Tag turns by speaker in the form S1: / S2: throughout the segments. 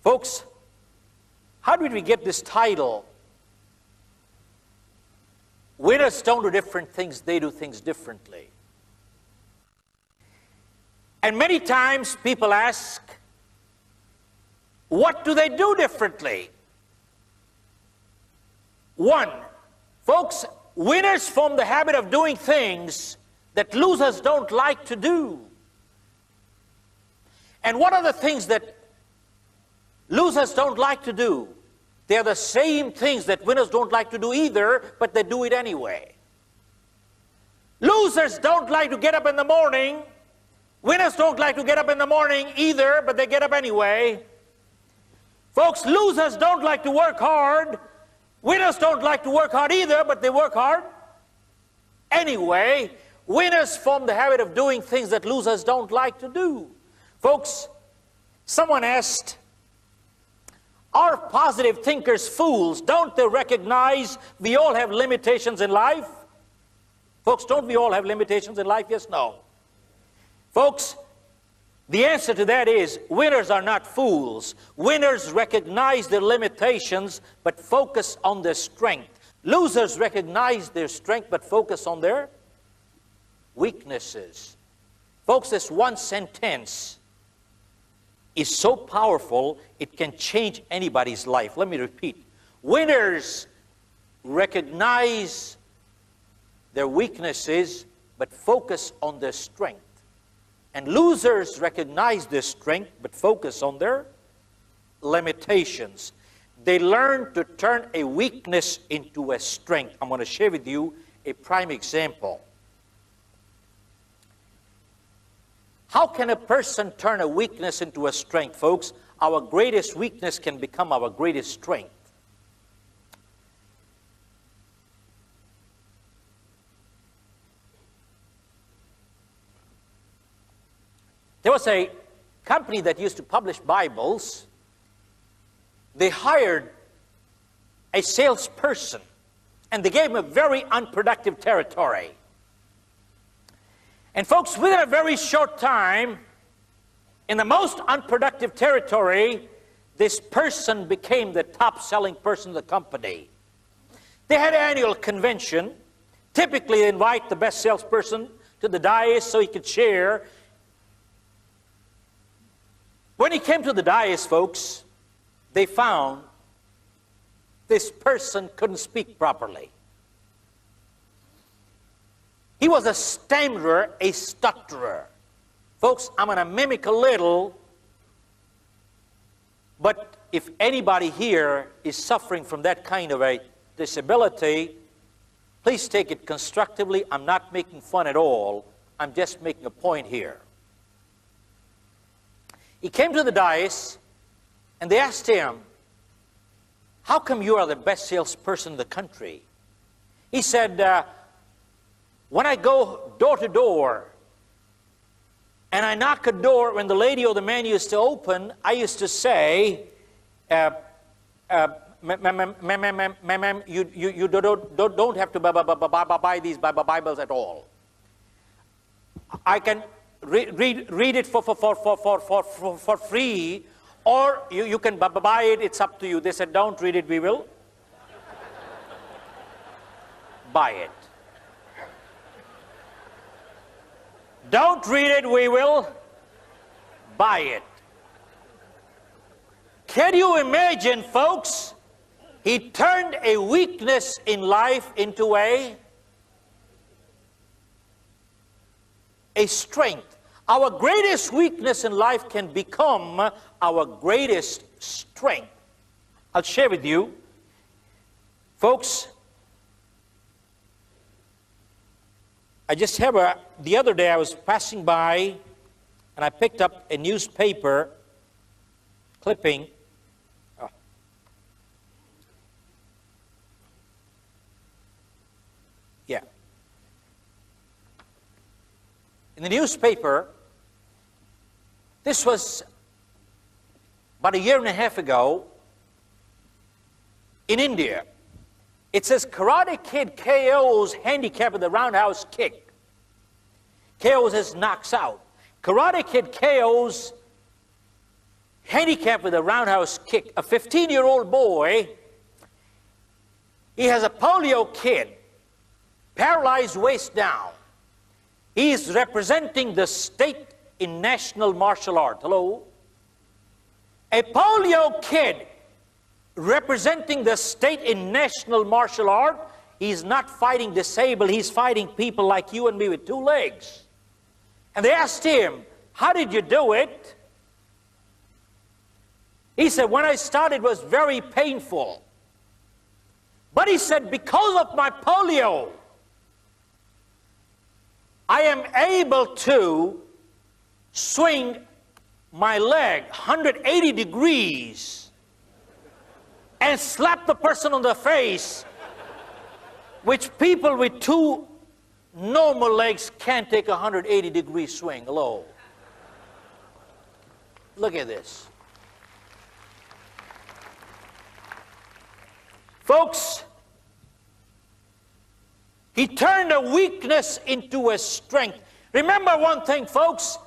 S1: Folks, how did we get this title? Winners don't do different things, they do things differently. And many times people ask, what do they do differently? One, folks, winners form the habit of doing things that losers don't like to do. And what are the things that losers don't like to do? They're the same things that winners don't like to do either, but they do it anyway. Losers don't like to get up in the morning. Winners don't like to get up in the morning either, but they get up anyway. Folks, losers don't like to work hard. Winners don't like to work hard either, but they work hard anyway. Winners form the habit of doing things that losers don't like to do. Folks, someone asked, are positive thinkers fools? Don't they recognize we all have limitations in life? Folks, don't we all have limitations in life? Yes, no. Folks, the answer to that is winners are not fools. Winners recognize their limitations but focus on their strength. Losers recognize their strength but focus on their weaknesses. Folks, this one sentence is so powerful, it can change anybody's life. Let me repeat. Winners recognize their weaknesses, but focus on their strength. And losers recognize their strength, but focus on their limitations. They learn to turn a weakness into a strength. I'm going to share with you a prime example. How can a person turn a weakness into a strength, folks? Our greatest weakness can become our greatest strength. There was a company that used to publish Bibles. They hired a salesperson, and they gave him a very unproductive territory. And folks, within a very short time, in the most unproductive territory, this person became the top-selling person of the company. They had an annual convention. Typically, they invite the best salesperson to the dais so he could share. When he came to the dais, folks, they found this person couldn't speak properly. He was a stammerer, a stutterer. Folks, I'm going to mimic a little, but if anybody here is suffering from that kind of a disability, please take it constructively. I'm not making fun at all. I'm just making a point here. He came to the dais, and they asked him, how come you are the best salesperson in the country? He said, when I go door to door, and I knock a door, when the lady or the man used to open, I used to say, ma'am, you don't have to buy these Bibles at all. I can read it for free, or you can buy it, it's up to you. They said, don't read it, we will buy it. Don't read it, we will buy it. Can you imagine, folks? He turned a weakness in life into a strength. Our greatest weakness in life can become our greatest strength. I'll share with you, folks. I just have the other day I was passing by and I picked up a newspaper clipping. Oh. Yeah. In the newspaper, this was about a year and a half ago in India. It says, Karate Kid KO's handicap in the roundhouse kick. KO's his knocks out. Karate Kid KO's handicapped with a roundhouse kick. A 15-year-old boy, he has a polio kid, paralyzed waist down. He is representing the state in national martial art. Hello? A polio kid representing the state in national martial art. He's not fighting disabled, he's fighting people like you and me with 2 legs. And they asked him, how did you do it? He said, when I started it was very painful. But he said, because of my polio, I am able to swing my leg 180 degrees and slap the person on the face, which people with 2 normal legs can't take a 180-degree swing. Hello. Look at this. Folks, he turned a weakness into a strength. Remember one thing, folks.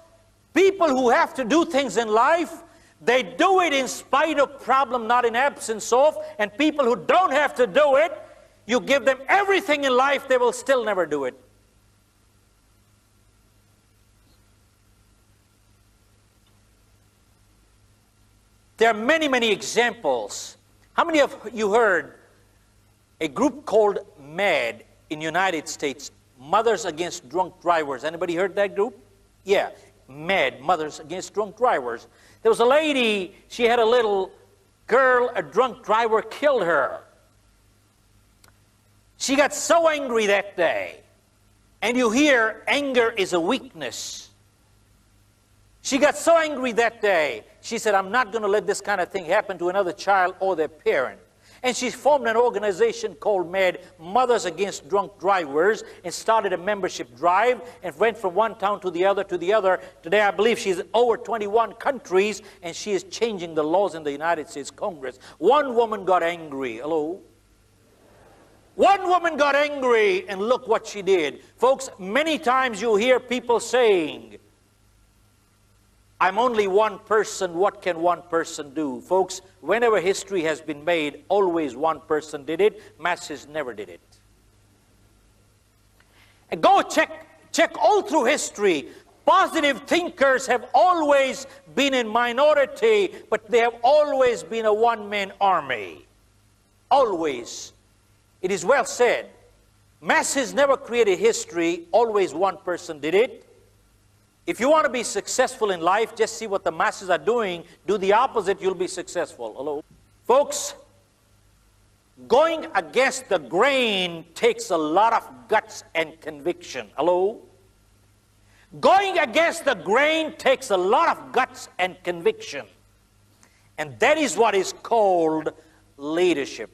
S1: People who have to do things in life, they do it in spite of problem, not in absence of. And people who don't have to do it, you give them everything in life, they will still never do it. There are many, many examples. How many of you heard a group called MAD in the United States, Mothers Against Drunk Drivers? Anybody heard that group? Yeah, MAD, Mothers Against Drunk Drivers. There was a lady, she had a little girl, a drunk driver killed her. She got so angry that day. And you hear anger is a weakness. She got so angry that day, she said, I'm not going to let this kind of thing happen to another child or their parent. And she formed an organization called MAD, Mothers Against Drunk Drivers, and started a membership drive and went from one town to the other to the other. Today, I believe she's in over 21 countries, and she is changing the laws in the United States Congress. One woman got angry. Hello? One woman got angry, and look what she did. Folks, many times you hear people saying, I'm only one person, what can one person do? Folks, whenever history has been made, always one person did it. Masses never did it. And go check all through history. Positive thinkers have always been in minority, but they have always been a one-man army. Always. It is well said. Masses never created history, always one person did it. If you want to be successful in life, just see what the masses are doing. Do the opposite, you'll be successful. Hello? Folks, going against the grain takes a lot of guts and conviction. Hello? Going against the grain takes a lot of guts and conviction. And that is what is called leadership.